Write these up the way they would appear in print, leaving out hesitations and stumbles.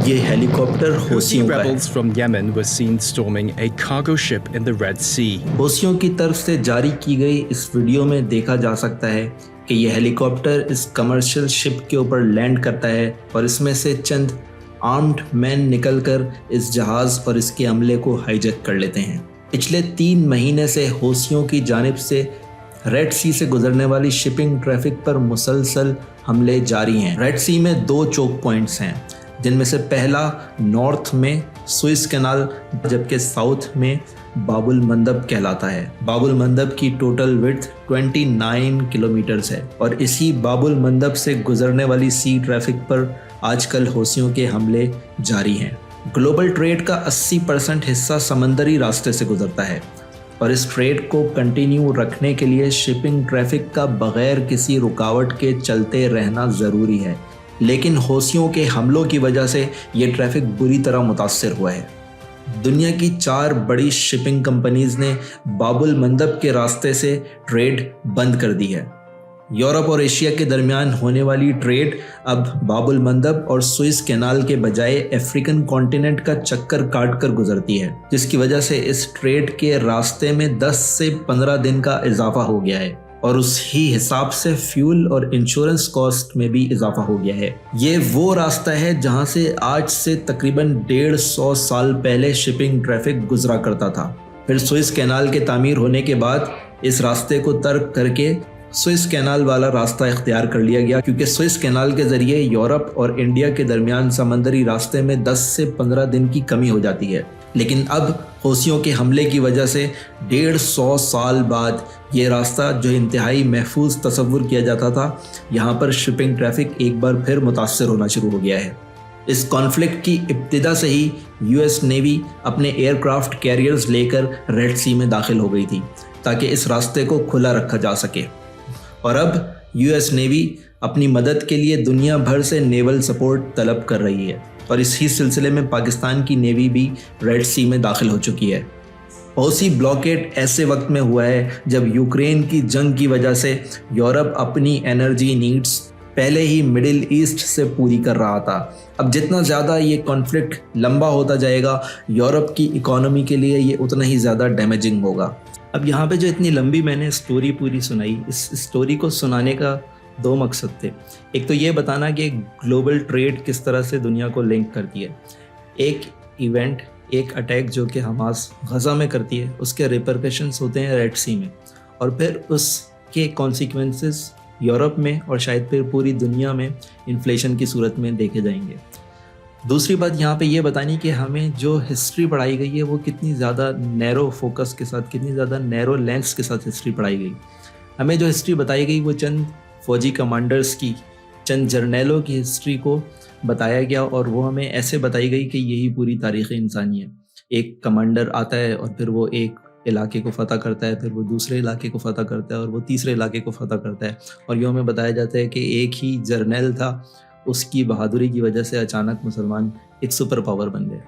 یہ ہیلی copter Houthi حوثیوں کا ہے۔ rebels from Yemen were seen storming a cargo ship in the Red Sea. حوثیوں کی طرف سے جاری کی گئی اس ویڈیو میں دیکھا جا سکتا ہے کہ یہ ہیلی کاپٹر اس کمرشل شپ کے اوپر لینڈ کرتا ہے اور اس میں سے چند آرمڈ مین نکل کر اس جہاز اور اس کے عملے کو ہائی جیک کر لیتے ہیں۔ پچھلے 3 مہینے سے حوثیوں کی جانب سے ریڈ سی سے گزرنے والی شپنگ ٹریفک پر مسلسل حملے جاری ہیں۔ ریڈ سی میں 2 چوک پوائنٹس ہیں، جن میں سے پہلا نارتھ میں سوئس کینال جبکہ ساؤتھ میں باب المندب کہلاتا ہے۔ باب المندب کی ٹوٹل وڈتھ 29 کلومیٹرز ہے اور اسی باب المندب سے گزرنے والی سی ٹریفک پر آج کل حوثیوں کے حملے جاری ہیں۔ گلوبل ٹریڈ کا 80% حصہ سمندری راستے سے گزرتا ہے اور اس ٹریڈ کو کنٹینیو رکھنے کے لیے شپنگ ٹریفک کا بغیر کسی رکاوٹ کے چلتے رہنا ضروری ہے، لیکن حوثیوں کے حملوں کی وجہ سے یہ ٹریفک بری طرح متاثر ہوا ہے۔ دنیا کی 4 بڑی شپنگ کمپنیز نے باب المندب کے راستے سے ٹریڈ بند کر دی ہے۔ یورپ اور ایشیا کے درمیان ہونے والی ٹریڈ اب باب المندب اور سوئس کینال کے بجائے افریقن کانٹیننٹ کا چکر کاٹ کر گزرتی ہے، جس کی وجہ سے اس ٹریڈ کے راستے میں 10 سے 15 دن کا اضافہ ہو گیا ہے اور اس ہی حساب سے فیول اور انشورنس کاسٹ میں بھی اضافہ ہو گیا ہے۔ یہ وہ راستہ ہے جہاں سے آج سے تقریباً 150 سال پہلے شپنگ ٹریفک گزرا کرتا تھا۔ پھر سوئس کینال کے تعمیر ہونے کے بعد اس راستے کو ترک کر کے سوئس کینال والا راستہ اختیار کر لیا گیا، کیونکہ سوئس کینال کے ذریعے یورپ اور انڈیا کے درمیان سمندری راستے میں 10 سے 15 دن کی کمی ہو جاتی ہے۔ لیکن اب حوثیوں کے حملے کی وجہ سے 150 سال بعد یہ راستہ جو انتہائی محفوظ تصور کیا جاتا تھا، یہاں پر شپنگ ٹریفک ایک بار پھر متاثر ہونا شروع ہو گیا ہے۔ اس کانفلکٹ کی ابتدا سے ہی یو ایس نیوی اپنے ایئر کرافٹ کیریئرز لے کر ریڈ سی میں داخل ہو گئی تھی تاکہ اس راستے کو کھلا رکھا جا سکے، اور اب یو ایس نیوی اپنی مدد کے لیے دنیا بھر سے نیول سپورٹ طلب کر رہی ہے، اور اسی سلسلے میں پاکستان کی نیوی بھی ریڈ سی میں داخل ہو چکی ہے۔ حوثی بلاکیڈ ایسے وقت میں ہوا ہے جب یوکرین کی جنگ کی وجہ سے یورپ اپنی انرجی نیڈز پہلے ہی مڈل ایسٹ سے پوری کر رہا تھا۔ اب جتنا زیادہ یہ کانفلکٹ لمبا ہوتا جائے گا، یورپ کی اکانومی کے لیے یہ اتنا ہی زیادہ ڈیمیجنگ ہوگا۔ اب یہاں پہ جو اتنی لمبی میں نے سٹوری پوری سنائی، اس سٹوری کو سنانے کا 2 مقصد تھے۔ ایک تو یہ بتانا کہ گلوبل ٹریڈ کس طرح سے دنیا کو لنک کرتی ہے۔ ایک ایونٹ، ایک اٹیک جو کہ حماس غزہ میں کرتی ہے، اس کے ریپرکشنز ہوتے ہیں ریڈ سی میں، اور پھر اس کے کانسیکوینسز یورپ میں اور شاید پھر پوری دنیا میں انفلیشن کی صورت میں دیکھے جائیں گے۔ دوسری بات یہاں پہ یہ بتانی کہ ہمیں جو ہسٹری پڑھائی گئی ہے وہ کتنی زیادہ نیرو فوکس کے ساتھ، کتنی زیادہ نیرو لینس کے ساتھ ہسٹری پڑھائی گئی۔ ہمیں جو ہسٹری بتائی گئی وہ چند فوجی کمانڈرز کی، چند جرنیلوں کی ہسٹری کو بتایا گیا، اور وہ ہمیں ایسے بتائی گئی کہ یہی پوری تاریخ انسانی ہے۔ ایک کمانڈر آتا ہے اور پھر وہ ایک علاقے کو فتح کرتا ہے، پھر وہ دوسرے علاقے کو فتح کرتا ہے، اور وہ تیسرے علاقے کو فتح کرتا ہے، اور یہ ہمیں بتایا جاتا ہے کہ ایک ہی جرنیل تھا، اس کی بہادری کی وجہ سے اچانک مسلمان ایک سپر پاور بن گئے۔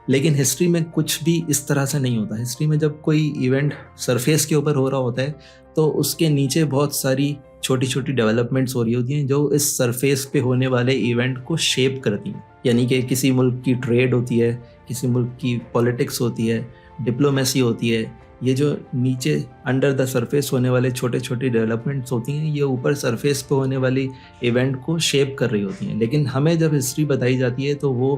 لیکن ہسٹری میں کچھ بھی اس طرح سے نہیں ہوتا۔ ہسٹری میں جب کوئی ایونٹ سرفیس کے اوپر ہو رہا ہوتا ہے تو اس کے نیچے بہت ساری چھوٹی چھوٹی ڈیولپمنٹس ہو رہی ہوتی ہیں جو اس سرفیس پہ ہونے والے ایونٹ کو شیپ کرتی ہیں۔ یعنی کہ کسی ملک کی ٹریڈ ہوتی ہے، کسی ملک کی پولیٹکس ہوتی ہے، ڈپلومیسی ہوتی ہے، یہ جو نیچے انڈر دا سرفیس ہونے والے چھوٹے چھوٹے ڈیولپمنٹس ہوتی ہیں، یہ اوپر سرفیس پہ ہونے والی ایونٹ کو شیپ کر رہی ہوتی ہیں۔ لیکن ہمیں جب ہسٹری بتائی جاتی ہے تو وہ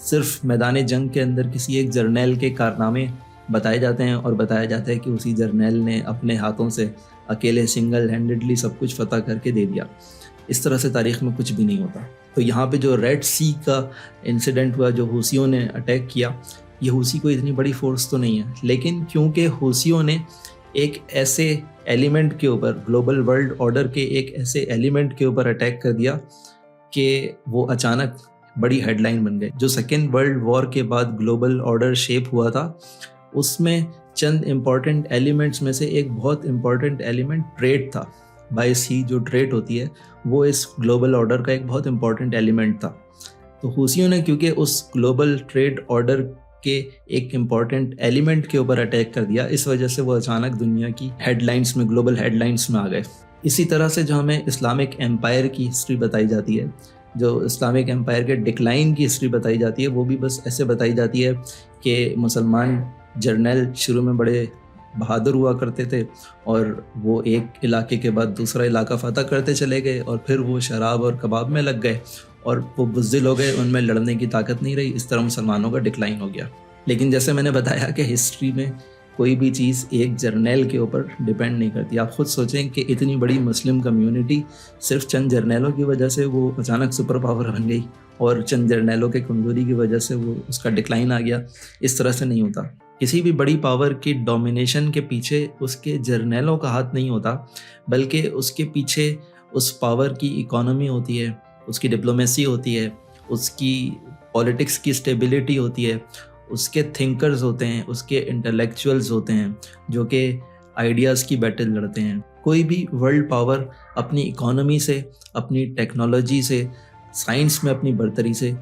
صرف میدان جنگ کے اندر کسی ایک جرنیل کے کارنامے بتائے جاتے ہیں، اور بتایا جاتا ہے کہ اسی جرنیل نے اپنے ہاتھوں سے اکیلے سنگل ہینڈڈلی سب کچھ فتح کر کے دے دیا۔ اس طرح سے تاریخ میں کچھ بھی نہیں ہوتا۔ تو یہاں پہ جو ریڈ سی کا انسیڈنٹ ہوا، جو حوثیوں نے اٹیک کیا، یہ حوثی کوئی اتنی بڑی فورس تو نہیں ہے، لیکن کیونکہ حوثیوں نے ایک ایسے ایلیمنٹ کے اوپر، گلوبل ورلڈ آرڈر کے ایک ایسے ایلیمنٹ کے اوپر اٹیک کر دیا کہ وہ اچانک بڑی ہیڈ لائن بن گئے۔ جو سیکنڈ ورلڈ وار کے بعد گلوبل آرڈر شیپ ہوا تھا، اس میں چند امپورٹنٹ ایلیمنٹس میں سے ایک بہت امپورٹنٹ ایلیمنٹ ٹریڈ تھا۔ باعث ہی جو ٹریڈ ہوتی ہے وہ اس گلوبل آرڈر کا ایک بہت امپورٹنٹ ایلیمنٹ تھا۔ تو حوثیوں نے کیونکہ اس گلوبل ٹریڈ آرڈر کے ایک امپورٹنٹ ایلیمنٹ کے اوپر اٹیک کر دیا، اس وجہ سے وہ اچانک دنیا کی ہیڈ لائنس میں، گلوبل ہیڈ لائنس میں آ گئے۔ اسی طرح سے جو ہمیں اسلامک ایمپائر کی ہسٹری بتائی جاتی ہے، جو اسلامک امپائر کے ڈکلائن کی ہسٹری بتائی جاتی ہے وہ بھی بس ایسے بتائی جاتی ہے کہ مسلمان جرنیل شروع میں بڑے بہادر ہوا کرتے تھے اور وہ ایک علاقے کے بعد دوسرا علاقہ فتح کرتے چلے گئے اور پھر وہ شراب اور کباب میں لگ گئے اور وہ بزدل ہو گئے, ان میں لڑنے کی طاقت نہیں رہی, اس طرح مسلمانوں کا ڈکلائن ہو گیا. لیکن جیسے میں نے بتایا کہ ہسٹری میں کوئی بھی چیز ایک جرنیل کے اوپر ڈیپینڈ نہیں کرتی. آپ خود سوچیں کہ اتنی بڑی مسلم کمیونٹی صرف چند جرنیلوں کی وجہ سے وہ اچانک سپر پاور بن گئی اور چند جرنیلوں کے کمزوری کی وجہ سے وہ اس کا ڈکلائن آ گیا. اس طرح سے نہیں ہوتا. کسی بھی بڑی پاور کی ڈومینیشن کے پیچھے اس کے جرنیلوں کا ہاتھ نہیں ہوتا, بلکہ اس کے پیچھے اس پاور کی اکانومی ہوتی ہے, اس کی ڈپلومیسی ہوتی ہے, اس کی پولیٹکس کی اسٹیبلٹی ہوتی ہے, اس کے تھنکرز ہوتے ہیں, اس کے انٹلیکچوئلز ہوتے ہیں جو کہ آئیڈیاز کی بیٹل لڑتے ہیں. کوئی بھی ورلڈ پاور اپنی اکانومی سے, اپنی ٹیکنالوجی سے, سائنس میں اپنی برتری سے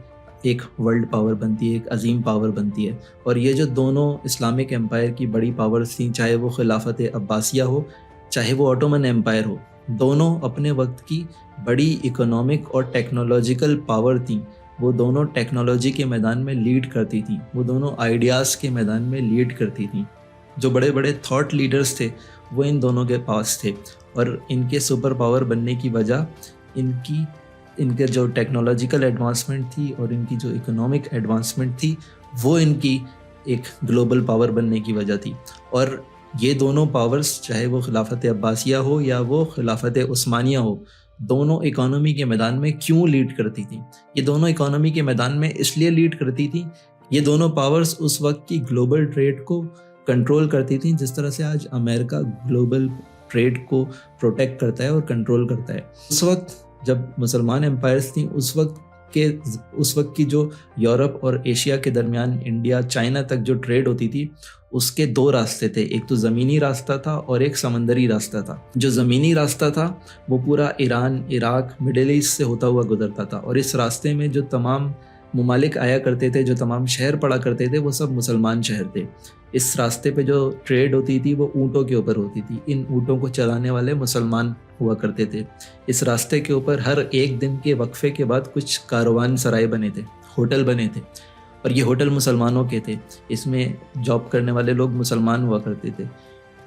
ایک ورلڈ پاور بنتی ہے, ایک عظیم پاور بنتی ہے. اور یہ جو دونوں اسلامک امپائر کی بڑی پاورز تھیں, چاہے وہ خلافت عباسیہ ہو, چاہے وہ آٹومن امپائر ہو, دونوں اپنے وقت کی بڑی اکنامک اور ٹیکنالوجیکل پاور تھیں. وہ دونوں ٹیکنالوجی کے میدان میں لیڈ کرتی تھیں, وہ دونوں آئیڈیاز کے میدان میں لیڈ کرتی تھیں. جو بڑے بڑے تھاٹ لیڈرز تھے وہ ان دونوں کے پاس تھے, اور ان کے سپر پاور بننے کی وجہ ان کے جو ٹیکنالوجیکل ایڈوانسمنٹ تھی اور ان کی جو اکنامک ایڈوانسمنٹ تھی وہ ان کی ایک گلوبل پاور بننے کی وجہ تھی. اور یہ دونوں پاورز, چاہے وہ خلافت عباسیہ ہو یا وہ خلافت عثمانیہ ہو, دونوں اکانومی کے میدان میں کیوں لیڈ کرتی تھیں؟ یہ دونوں اکانومی کے میدان میں اس لیے لیڈ کرتی تھیں, یہ دونوں پاورز اس وقت کی گلوبل ٹریڈ کو کنٹرول کرتی تھیں جس طرح سے آج امریکہ گلوبل ٹریڈ کو پروٹیکٹ کرتا ہے اور کنٹرول کرتا ہے. اس وقت جب مسلمان امپائرز تھیں, اس وقت کی جو یورپ اور ایشیا کے درمیان انڈیا چائنا تک جو ٹریڈ ہوتی تھی, اس کے دو راستے تھے. ایک تو زمینی راستہ تھا اور ایک سمندری راستہ تھا. جو زمینی راستہ تھا وہ پورا ایران, عراق, مڈل ایسٹ سے ہوتا ہوا گزرتا تھا, اور اس راستے میں جو تمام ممالک آیا کرتے تھے, جو تمام شہر پڑا کرتے تھے, وہ سب مسلمان شہر تھے. اس راستے پہ جو ٹریڈ ہوتی تھی وہ اونٹوں کے اوپر ہوتی تھی. ان اونٹوں کو چلانے والے مسلمان ہوا کرتے تھے. اس راستے کے اوپر ہر ایک دن کے وقفے کے بعد کچھ کاروان سرائے بنے تھے, ہوٹل بنے تھے, اور یہ ہوٹل مسلمانوں کے تھے. اس میں جاب کرنے والے لوگ مسلمان ہوا کرتے تھے.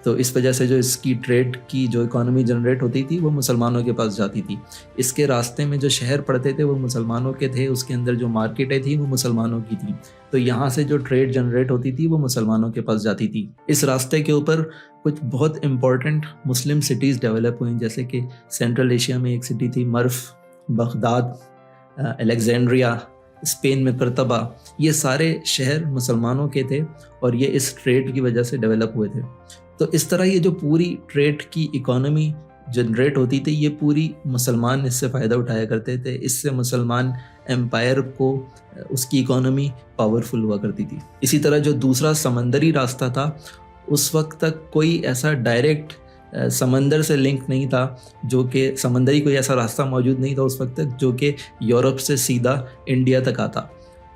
تو اس وجہ سے جو اس کی ٹریڈ کی جو اکانومی جنریٹ ہوتی تھی وہ مسلمانوں کے پاس جاتی تھی. اس کے راستے میں جو شہر پڑتے تھے وہ مسلمانوں کے تھے, اس کے اندر جو مارکیٹیں تھیں وہ مسلمانوں کی تھیں. تو یہاں سے جو ٹریڈ جنریٹ ہوتی تھی وہ مسلمانوں کے پاس جاتی تھی. اس راستے کے اوپر کچھ بہت امپورٹنٹ مسلم سٹیز ڈیولپ ہوئیں, جیسے کہ سینٹرل ایشیا میں ایک سٹی تھی مرف, بغداد, الیگزینڈریا, اسپین میں کرتبہ. یہ سارے شہر مسلمانوں کے تھے اور یہ اس ٹریڈ کی وجہ سے ڈیولپ ہوئے تھے. تو اس طرح یہ جو پوری ٹریڈ کی اکانومی جنریٹ ہوتی تھی یہ پوری مسلمان اس سے فائدہ اٹھایا کرتے تھے. اس سے مسلمان امپائر کو اس کی اکانومی پاورفل ہوا کرتی تھی. اسی طرح جو دوسرا سمندری راستہ تھا, اس وقت تک کوئی ایسا ڈائریکٹ سمندر سے لنک نہیں تھا, جو کہ سمندری کوئی ایسا راستہ موجود نہیں تھا اس وقت تک جو کہ یورپ سے سیدھا انڈیا تک آتا.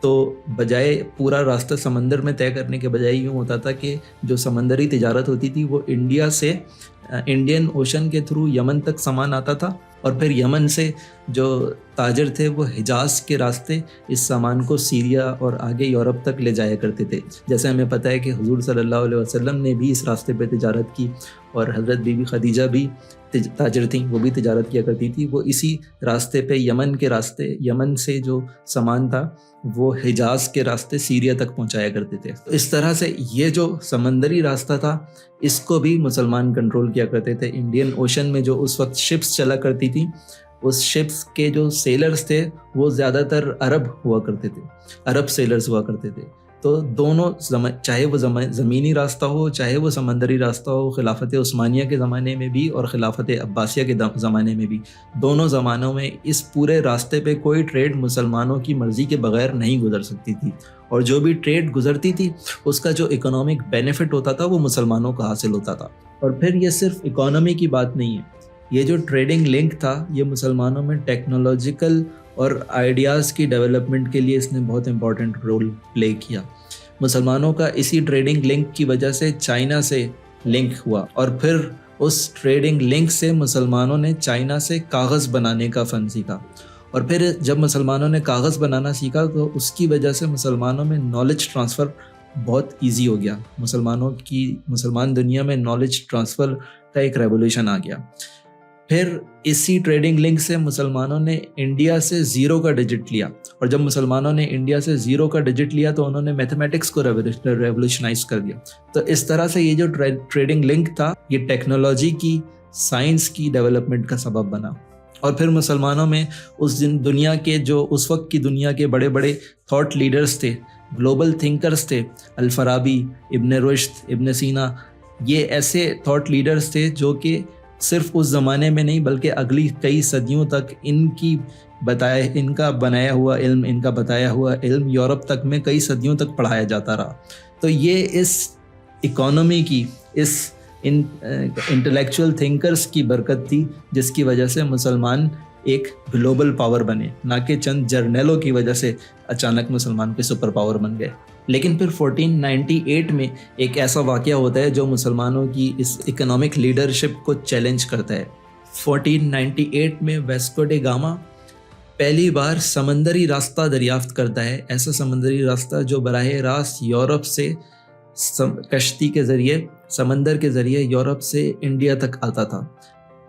تو بجائے پورا راستہ سمندر میں طے کرنے کے بجائے یوں ہوتا تھا کہ جو سمندری تجارت ہوتی تھی وہ انڈیا سے انڈین اوشن کے تھرو یمن تک سامان آتا تھا, اور پھر یمن سے جو تاجر تھے وہ حجاز کے راستے اس سامان کو سیریا اور آگے یورپ تک لے جایا کرتے تھے. جیسے ہمیں پتہ ہے کہ حضور صلی اللہ علیہ وسلم نے بھی اس راستے پہ تجارت کی, اور حضرت بی بی خدیجہ بھی تاجر تھیں, وہ بھی تجارت کیا کرتی تھی. وہ اسی راستے پہ یمن کے راستے, یمن سے جو سامان تھا وہ حجاز کے راستے سیریا تک پہنچایا کرتے تھے. اس طرح سے یہ جو سمندری راستہ تھا اس کو بھی مسلمان کنٹرول کیا کرتے تھے. انڈین اوشن میں جو اس وقت شپس چلا کرتی تھیں, اس شپس کے جو سیلرز تھے وہ زیادہ تر عرب ہوا کرتے تھے, عرب سیلرز ہوا کرتے تھے. تو دونوں چاہے وہ زمینی راستہ ہو چاہے وہ سمندری راستہ ہو, خلافت عثمانیہ کے زمانے میں بھی اور خلافت عباسیہ کے زمانے میں بھی, دونوں زمانوں میں اس پورے راستے پہ کوئی ٹریڈ مسلمانوں کی مرضی کے بغیر نہیں گزر سکتی تھی. اور جو بھی ٹریڈ گزرتی تھی اس کا جو اکنامک بینیفٹ ہوتا تھا وہ مسلمانوں کو حاصل ہوتا تھا. اور پھر یہ صرف اکانومی کی بات نہیں ہے, یہ جو ٹریڈنگ لنک تھا یہ مسلمانوں میں ٹیکنالوجیکل اور آئیڈیاز کی ڈیولپمنٹ کے لیے اس نے بہت امپورٹنٹ رول پلے کیا. مسلمانوں کا اسی ٹریڈنگ لنک کی وجہ سے چائنا سے لنک ہوا, اور پھر اس ٹریڈنگ لنک سے مسلمانوں نے چائنا سے کاغذ بنانے کا فن سیکھا, اور پھر جب مسلمانوں نے کاغذ بنانا سیکھا تو اس کی وجہ سے مسلمانوں میں نالج ٹرانسفر بہت ایزی ہو گیا. مسلمان دنیا میں نالج ٹرانسفر کا ایک ریولیوشن آ گیا. پھر اسی ٹریڈنگ لنک سے مسلمانوں نے انڈیا سے 0 کا ڈیجٹ لیا, اور جب مسلمانوں نے انڈیا سے 0 کا ڈیجٹ لیا تو انہوں نے میتھمیٹکس کو ریولیوشنائز کر دیا. تو اس طرح سے یہ جو ٹریڈنگ لنک تھا یہ ٹیکنالوجی کی, سائنس کی ڈیولپمنٹ کا سبب بنا. اور پھر مسلمانوں میں اس دنیا کے جو اس وقت کی دنیا کے بڑے بڑے تھاٹ لیڈرز تھے, گلوبل تھنکرز تھے, الفارابی, ابن رشد, ابن سینا, یہ ایسے تھاٹ لیڈرز تھے جو کہ صرف اس زمانے میں نہیں بلکہ اگلی کئی صدیوں تک ان کا بنایا ہوا علم, ان کا بتایا ہوا علم یورپ تک میں کئی صدیوں تک پڑھایا جاتا رہا. تو یہ اس اکانومی کی, اس انٹلیکچوئل تھنکرز کی برکت تھی جس کی وجہ سے مسلمان ایک گلوبل پاور بنے, نہ کہ چند جرنیلوں کی وجہ سے اچانک مسلمان کے سپر پاور بن گئے. لیکن پھر 1498 میں ایک ایسا واقعہ ہوتا ہے جو مسلمانوں کی اس اکنامک لیڈرشپ کو چیلنج کرتا ہے. 1498 میں ویسکو ڈے گاما پہلی بار سمندری راستہ دریافت کرتا ہے, ایسا سمندری راستہ جو براہ راست یورپ سے کشتی کے ذریعے, سمندر کے ذریعے یورپ سے انڈیا تک آتا تھا.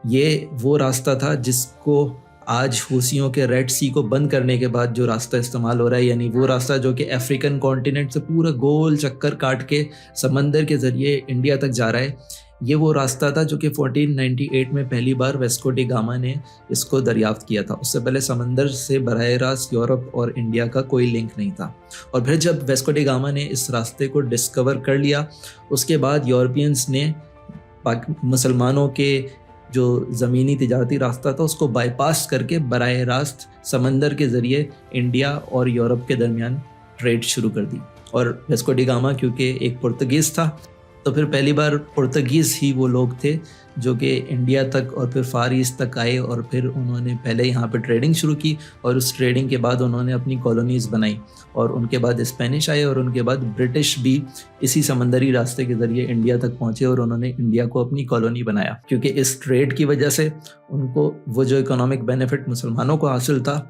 یہ وہ راستہ تھا جس کو آج حوثیوں کے ریڈ سی کو بند کرنے کے بعد جو راستہ استعمال ہو رہا ہے, یعنی وہ راستہ جو کہ افریقن کانٹیننٹ سے پورا گول چکر کاٹ کے سمندر کے ذریعے انڈیا تک جا رہا ہے, یہ وہ راستہ تھا جو کہ 1498 میں پہلی بار ویسکو ڈی گاما نے اس کو دریافت کیا تھا. اس سے پہلے سمندر سے براہ راست یورپ اور انڈیا کا کوئی لنک نہیں تھا. اور پھر جب ویسکو ڈی گاما نے اس راستے کو ڈسکور کر لیا, اس کے بعد یورپینس نے مسلمانوں کے جو زمینی تجارتی راستہ تھا اس کو بائی پاس کر کے براہ راست سمندر کے ذریعے انڈیا اور یورپ کے درمیان ٹریڈ شروع کر دی. اور ویسکو ڈی گاما کیونکہ ایک پرتگیز تھا تو پھر پہلی بار پرتگیز ہی وہ لوگ تھے جو کہ انڈیا تک اور پھر فار ایسٹ تک آئے, اور پھر انہوں نے پہلے یہاں پہ ٹریڈنگ شروع کی, اور اس ٹریڈنگ کے بعد انہوں نے اپنی کالونیز بنائی, اور ان کے بعد اسپینش آئے, اور ان کے بعد برٹش بھی اسی سمندری راستے کے ذریعے انڈیا تک پہنچے, اور انہوں نے انڈیا کو اپنی کالونی بنایا. کیونکہ اس ٹریڈ کی وجہ سے ان کو وہ جو اکنامک بینیفٹ مسلمانوں کو حاصل تھا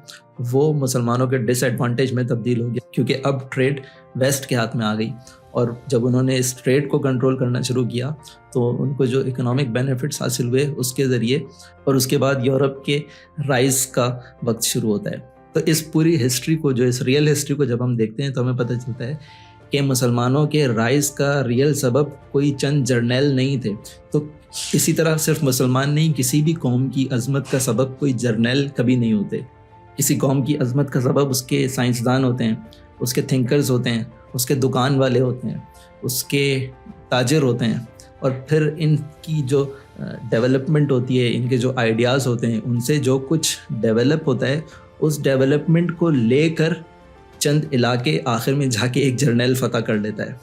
وہ مسلمانوں کے ڈس ایڈوانٹیج میں تبدیل ہو گیا, کیونکہ اب ٹریڈ ویسٹ کے ہاتھ میں آ گئی. اور جب انہوں نے اس ٹریڈ کو کنٹرول کرنا شروع کیا تو ان کو جو اکنامک بینیفٹس حاصل ہوئے اس کے ذریعے, اور اس کے بعد یورپ کے رائز کا وقت شروع ہوتا ہے. تو اس پوری ہسٹری کو, جو اس ریئل ہسٹری کو جب ہم دیکھتے ہیں تو ہمیں پتہ چلتا ہے کہ مسلمانوں کے رائز کا ریئل سبب کوئی چند جرنیل نہیں تھے. تو اسی طرح صرف مسلمان نہیں, کسی بھی قوم کی عظمت کا سبب کوئی جرنیل کبھی نہیں ہوتے. کسی قوم کی عظمت کا سبب اس کے سائنسدان ہوتے ہیں, اس کے تھنکرز ہوتے ہیں, اس کے دکان والے ہوتے ہیں, اس کے تاجر ہوتے ہیں, اور پھر ان کی جو ڈیولپمنٹ ہوتی ہے, ان کے جو آئیڈیاز ہوتے ہیں, ان سے جو کچھ ڈیولپ ہوتا ہے اس ڈیولپمنٹ کو لے کر چند علاقے آخر میں جا کے ایک جرنیل فتح کر لیتا ہے.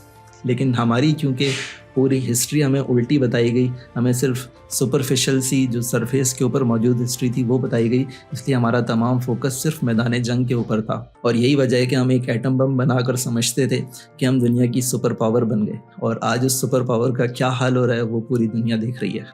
لیکن ہماری کیونکہ پوری ہسٹری ہمیں الٹی بتائی گئی, ہمیں صرف سپرفیشل سی جو سرفیس کے اوپر موجود ہسٹری تھی وہ بتائی گئی, اس لیے ہمارا تمام فوکس صرف میدان جنگ کے اوپر تھا. اور یہی وجہ ہے کہ ہم ایک ایٹم بم بنا کر سمجھتے تھے کہ ہم دنیا کی سپر پاور بن گئے, اور آج اس سپر پاور کا کیا حال ہو رہا ہے وہ پوری دنیا دیکھ رہی ہے.